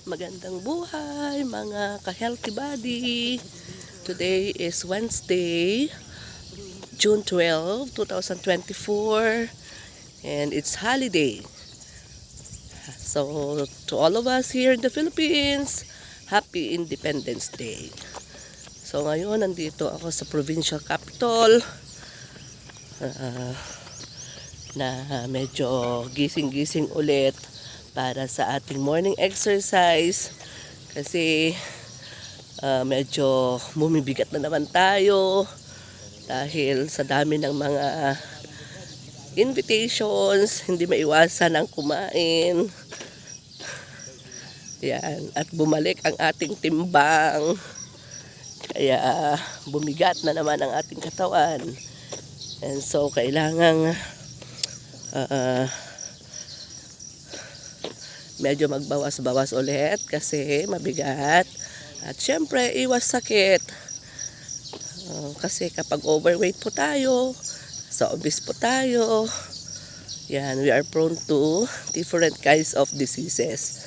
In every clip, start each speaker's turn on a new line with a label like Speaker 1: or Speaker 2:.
Speaker 1: Magandang buhay mga ka-healthy body. Today is Wednesday, June 12, 2024, and it's holiday. So to all of us here in the Philippines, Happy Independence Day. So ngayon nandito ako sa provincial capital na medyo gising-gising ulit para sa ating morning exercise kasi medyo bumibigat na naman tayo dahil sa dami ng mga invitations, hindi maiwasan ang kumain. Yan, at bumalik ang ating timbang. Kaya bumigat na naman ang ating katawan. And so kailangang medyo magbawas-bawas ulit kasi mabigat. At syempre, iwas sakit. Kasi kapag overweight po tayo, sa obese po tayo, yan, we are prone to different kinds of diseases.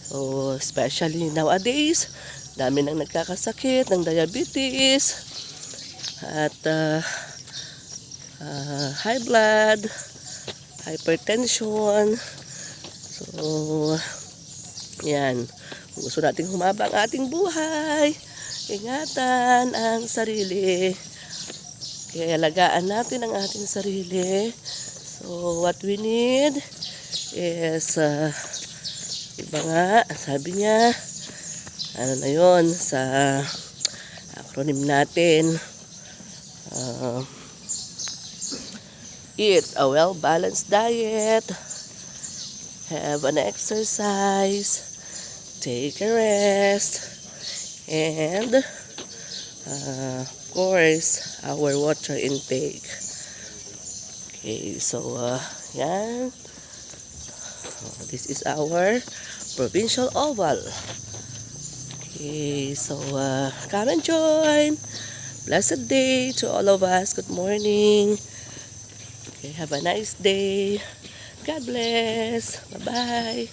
Speaker 1: So, especially nowadays, dami nang nagkakasakit ng diabetes at high blood, hypertension. So, yan. Kung gusto nating humaba ang ating buhay, ingatan ang sarili. Kaya alagaan natin ang ating sarili. So, what we need is, iba nga, sabi niya, ano na yun, sa acronym natin, eat a well-balanced diet, have an exercise, take a rest, and of course, our water intake. Okay, so yan. This is our provincial oval. Okay, so come and join. Blessed day to all of us. Good morning. Okay, have a nice day. God bless. Bye-bye.